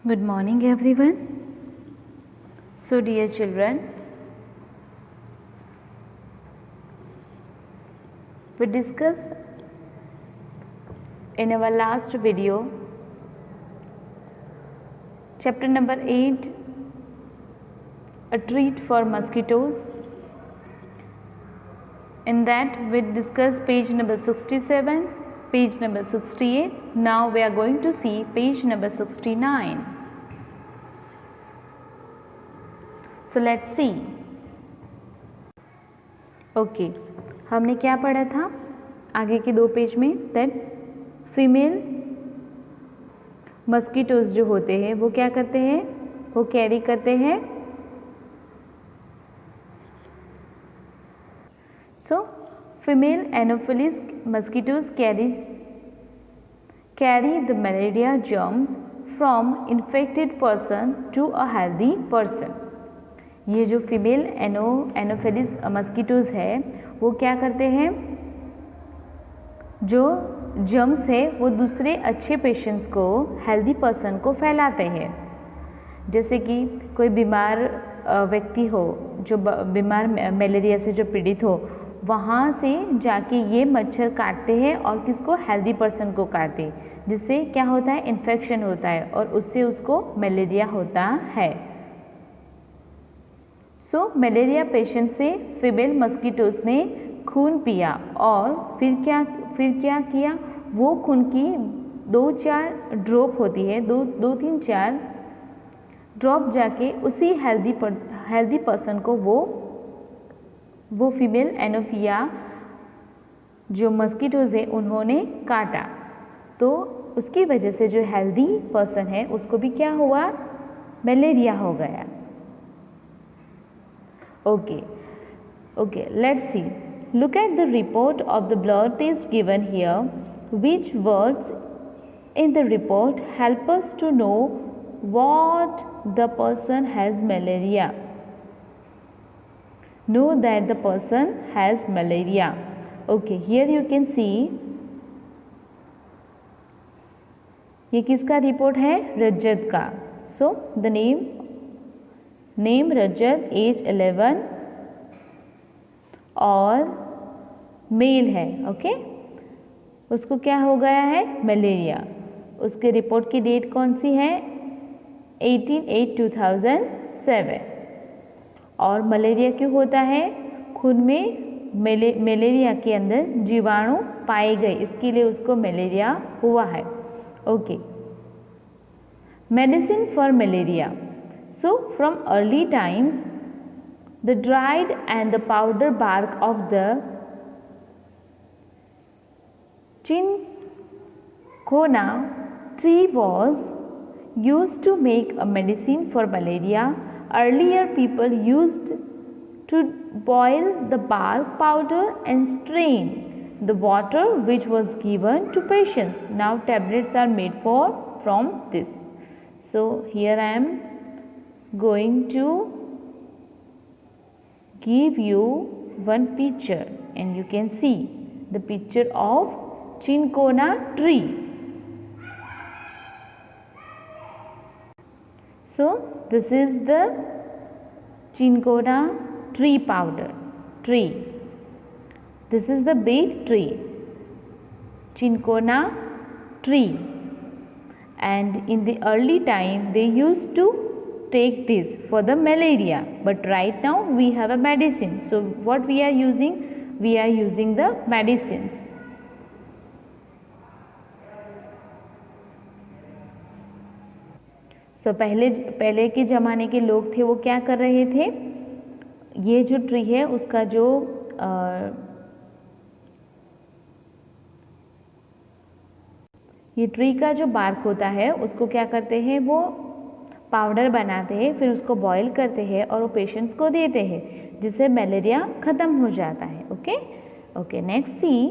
Good morning everyone. So dear children, we discussed in our last video chapter number 8, a treat for mosquitoes. In that we discussed page number 67, page number 68. Now we are going to see page number 69. So let's see. Okay, हमने क्या पढ़ा था आगे के 2 page में? That female mosquitoes जो होते हैं वो क्या करते हैं, वो कैरी करते हैं. So female anopheles mosquitoes carry the malaria germs from infected person to a healthy person. ये जो फीमेल एनोफेलिस मस्कीटोज है वो क्या करते हैं, जो जर्म्स है वो दूसरे अच्छे पेशेंट्स को, हेल्दी पर्सन को फैलाते हैं. जैसे कि कोई बीमार व्यक्ति हो, जो बीमार मलेरिया से जो पीड़ित हो, वहाँ से जाके ये मच्छर काटते हैं और किसको, हेल्दी पर्सन को काटते हैं, जिससे क्या होता है, इन्फेक्शन होता है और उससे उसको मलेरिया होता है. सो मलेरिया पेशेंट से फीमेल मस्कीटोज ने खून पिया और फिर क्या किया, वो खून की 2-4 ड्रॉप होती है, 2-3-4 ड्रॉप जाके उसी हेल्दी पर्सन को वो फीमेल एनोफिया जो मस्कीटोज है उन्होंने काटा. तो उसकी वजह से जो हेल्दी पर्सन है उसको भी क्या हुआ, मलेरिया हो गया. Okay, let's see. Look at the report of the blood test given here. Which words in the report help us to know what the person has malaria? Know that the person has malaria. Okay, here you can see. ये किसका report है, रजत का. So the name Rajat, age 11 और mail है. Okay, उसको क्या हो गया है, मलेरिया. उसके रिपोर्ट की डेट कौन सी है, 18/8/2007. और मलेरिया क्यों होता है, खून में मलेरिया के अंदर जीवाणु पाए गए, इसके लिए उसको मलेरिया हुआ है. Okay, medicine for malaria. So from early times, the dried and the powder bark of the cinchona tree was used to make a medicine for malaria. Earlier people used to boil the bark powder and strain the water which was given to patients. Now tablets are made from this. So here I am going to give you one picture and you can see the picture of cinchona tree. So this is the cinchona tree powder tree. This is the big tree, cinchona tree, and in the early time they used to take this for the malaria, but right now we have a medicine. So what we are using, we are using the medicines. So पहले के ज़माने के लोग थे वो क्या कर रहे थे, ये जो ट्री है उसका जो ये ट्री का जो बार्क होता है उसको क्या करते हैं, वो पाउडर बनाते हैं, फिर उसको बॉईल करते हैं और वो पेशेंट्स को देते हैं, जिससे मलेरिया ख़त्म हो जाता है. Okay, next see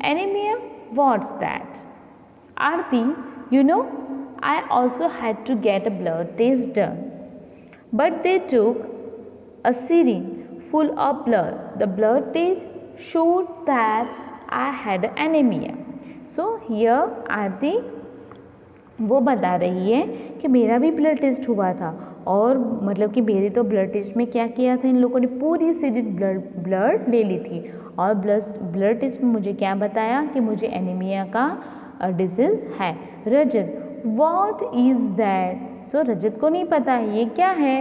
anaemia. What's that? Aarti, you know I also had to get a blood test done, but they took a syringe full of blood. The blood test showed that I had anemia. So here Aarti वो बता रही है कि मेरा भी blood test हुआ था और मतलब कि मेरे तो ब्लड टेस्ट में क्या किया था, इन लोगों ने पूरी सीरीज ब्लड ले ली थी और ब्लड टेस्ट में मुझे क्या बताया कि मुझे एनीमिया का डिजीज़ है। Rajat, what is that? So Rajat को नहीं पता ये क्या है।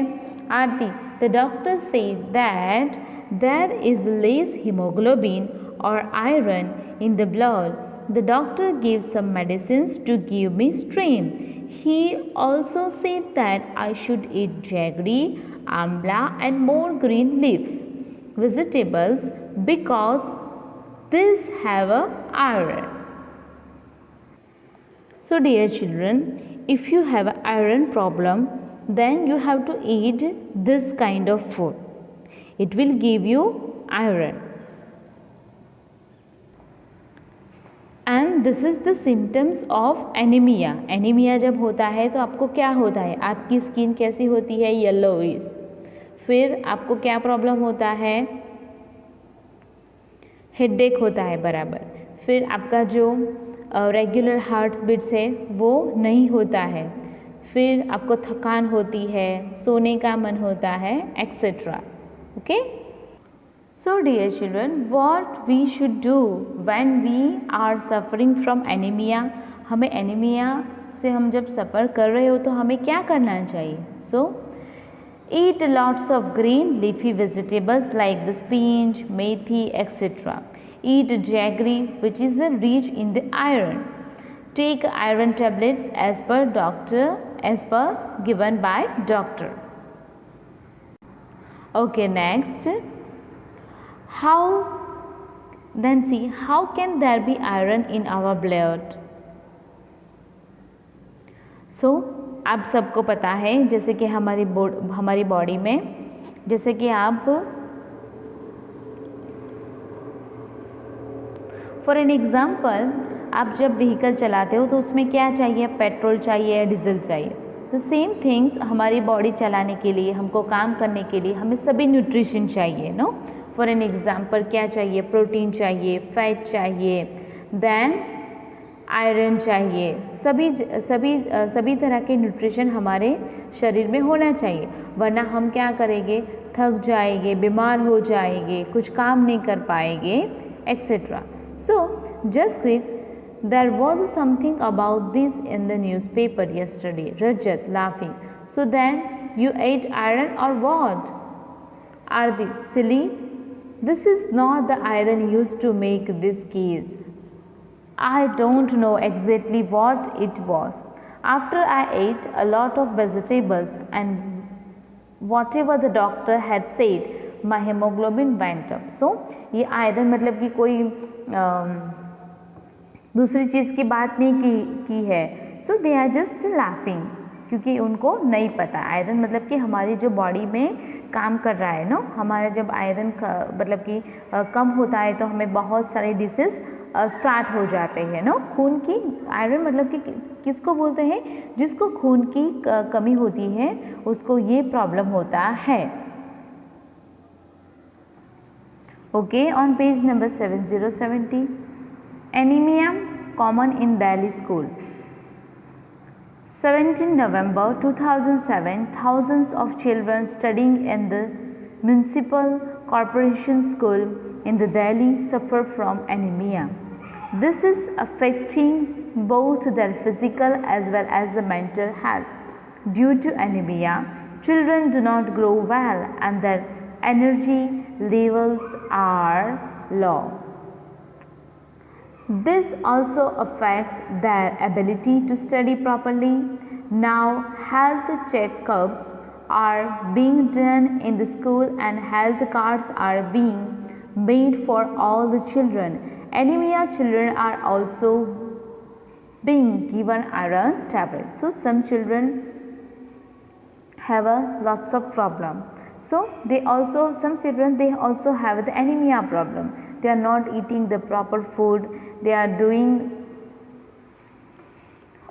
Aarti, the doctor said that there is less haemoglobin और iron in the blood. The doctor gave some medicines to give me strength. He also said that I should eat jaggery, amla and more green leaf vegetables because these have a iron. So dear children, if you have an iron problem, then you have to eat this kind of food. It will give you iron. And this is the symptoms of anaemia. Anaemia जब होता है तो आपको क्या होता है, आपकी skin कैसी होती है, येलोइश. फिर आपको क्या प्रॉब्लम होता है, हेडेक होता है बराबर. फिर आपका जो रेगुलर हार्ट बीट्स है वो नहीं होता है. फिर आपको थकान होती है, सोने का मन होता है, etcetera. Okay. So dear children, what we should do when we are suffering from anemia? हमें एनीमिया से हम जब सफ़र कर रहे हो तो हमें क्या करना चाहिए? So eat lots of green leafy vegetables like the spinach, methi, etc. Eat jaggery, which is rich in the iron. Take iron tablets as per given by doctor. Okay, next. How can there be iron in our blood? So आप सबको पता है जैसे कि हमारी body में, जैसे कि आप फॉर एन एग्जाम्पल आप जब व्हीकल चलाते हो तो उसमें क्या चाहिए, पेट्रोल चाहिए, डीजल चाहिए. द सेम थिंग्स हमारी बॉडी चलाने के लिए, हमको काम करने के लिए हमें सभी न्यूट्रिशन चाहिए. नो, फॉर एन एग्जाम्पल क्या चाहिए, प्रोटीन चाहिए, फैट चाहिए, देन आयरन चाहिए. सभी तरह के न्यूट्रिशन हमारे शरीर में होना चाहिए, वरना हम क्या करेंगे, थक जाएंगे, बीमार हो जाएंगे, कुछ काम नहीं कर पाएंगे, etcetera. So just quick, there was something about this in the newspaper yesterday. Rajat, laughing. So then you ate iron or what? Ardi, silly. This is not the iron used to make this case. I don't know exactly what it was. After I ate a lot of vegetables and whatever the doctor had said, my hemoglobin went up. So ये iron मतलब कि कोई दूसरी चीज़ की बात नहीं की है. सो दे आर जस्ट लाफिंग, क्योंकि उनको नहीं पता. आयरन मतलब कि हमारी जो बॉडी में काम कर रहा है, नो, हमारा जब आयरन मतलब कि कम होता है तो हमें बहुत सारे डिसीज स्टार्ट हो जाते हैं. नो, खून की आयरन मतलब कि किसको बोलते हैं, जिसको खून की कमी होती है उसको ये प्रॉब्लम होता है. Okay, on page number 7070. Anemia common in Delhi school. 17 November 2007, thousands of children studying in the municipal corporation school in the Delhi suffer from anemia. This is affecting both their physical as well as the mental health. Due to anemia, children do not grow well and their energy levels are low. This also affects their ability to study properly. Now, health checkups are being done in the school and health cards are being made for all the children. Anemia children are also being given iron tablets. So, some children have lots of problem. So some children they also have the anemia problem. They are not eating the proper food. They are doing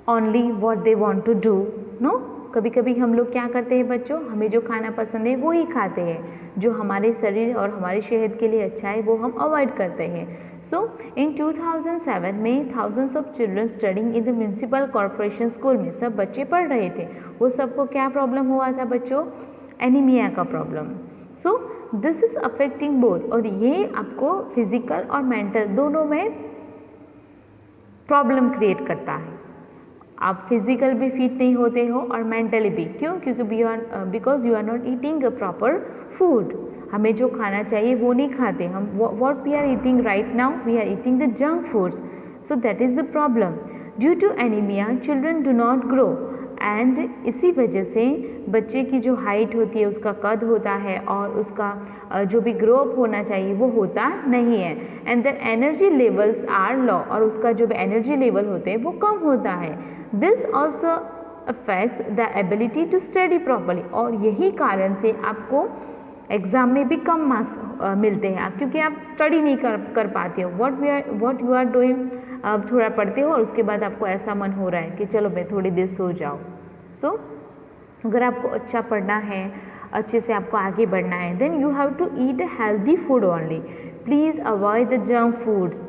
only what they want to do. No, कभी कभी हम लोग क्या करते हैं बच्चों, हमें जो खाना पसंद है वो ही खाते हैं, जो हमारे शरीर और हमारी सेहत के लिए अच्छा है वो हम अवॉइड करते हैं। सो इन 2007 में thousands of children studying in the municipal corporation school में सब बच्चे पढ़ रहे थे, वो सबको क्या प्रॉब्लम हुआ था बच्चों, एनीमिया का problem. So this is affecting both, और ये आपको फिजिकल और मेंटल दोनों में प्रॉब्लम क्रिएट करता है। आप फिजिकल भी फिट नहीं होते हो और मेंटली भी, क्यों, क्योंकि because you are not eating a proper food, हमें जो खाना चाहिए वो नहीं खाते हम, what we are eating right now, we are eating the junk foods, so that is the problem. Due to anaemia children do not grow, and इसी वजह से बच्चे की जो हाइट होती है, उसका कद होता है और उसका जो भी ग्रो अप होना चाहिए वो होता नहीं है, and their energy levels are low, और उसका जो भी एनर्जी लेवल होते हैं वो कम होता है। This also affects the ability to study properly, और यही कारण से आपको एग्ज़ाम में भी कम मार्क्स मिलते हैं, क्योंकि आप स्टडी नहीं कर पाते हो। व्हाट यू आर डूइंग, आप थोड़ा पढ़ते हो और उसके बाद आपको ऐसा मन हो रहा है कि चलो मैं थोड़ी देर सो जाऊँ। सो अगर आपको अच्छा पढ़ना है, अच्छे से आपको आगे बढ़ना है, then you have to eat healthy food only, please avoid the junk foods.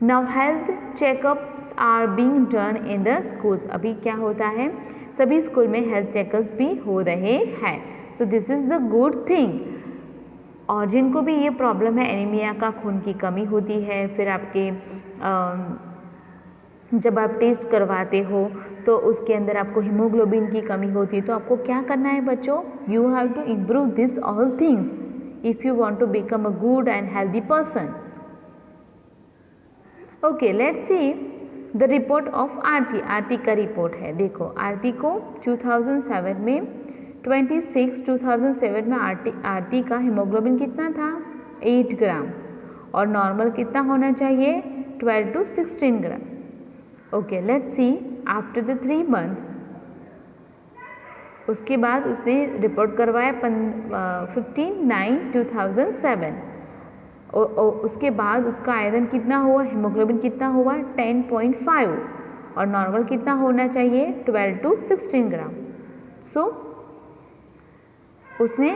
Now health checkups are being done in the schools, अभी क्या होता है, सभी स्कूल में हेल्थ चेकअप्स भी हो रहे हैं, so this is the good thing. और जिनको भी ये प्रॉब्लम है एनीमिया का, खून की कमी होती है, फिर आपके जब आप टेस्ट करवाते हो तो उसके अंदर आपको हीमोग्लोबिन की कमी होती है, तो आपको क्या करना है बच्चों, you have to improve this all things if you want to become a good and healthy person. Okay, let's see the report of Aarti. Aarti का रिपोर्ट है, देखो आरती को 2007 में 2007 में आरती का हीमोग्लोबिन कितना था, 8 ग्राम, और नॉर्मल कितना होना चाहिए, 12 to 16 gram. Okay, let's C after the 3 month, उसके बाद उसने रिपोर्ट करवाया 15/9/2007, उसके बाद उसका आयरन कितना हुआ, हीमोग्लोबिन कितना हुआ, 10.5, और नॉर्मल कितना होना चाहिए, 12 to 16 ग्राम। सो उसने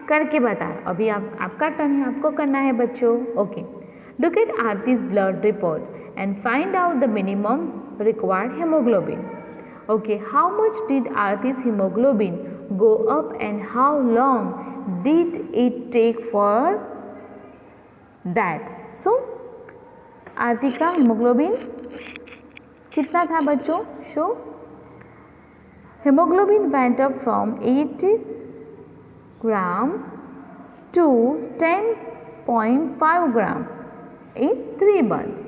करके बताया, अभी आपका टर्न है, आपको करना है बच्चों। Okay, look at Aarti's blood report and find out the minimum required hemoglobin. Okay, how much did Aarti's hemoglobin go up and how long did it take for that? So, आरती का hemoglobin कितना था बच्चों? So, hemoglobin went up from 8 gram to 10.5 gram in 3 months.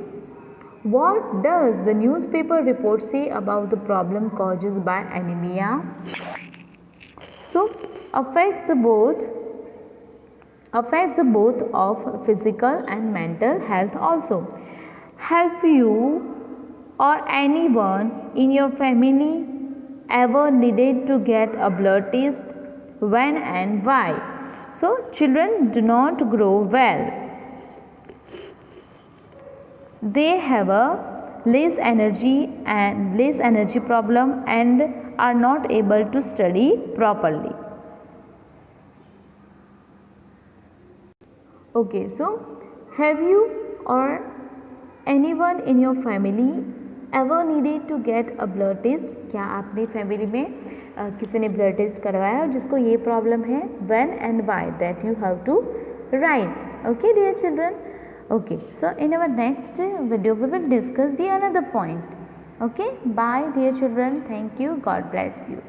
What does the newspaper report say about the problem caused by anemia? So, affects the both of physical and mental health also. Have you or anyone in your family ever needed to get a blood test? When and why? So, children do not grow well. They have a less energy problem and are not able to study properly. Okay, so have you or anyone in your family ever needed to get a blood test? क्या आपने family में किसी ने blood test करवाया जिसको ये problem है? When and why, that you have to write. Okay, dear children. Okay, so in our next video we will discuss the another point. Okay, bye dear children, thank you, God bless you.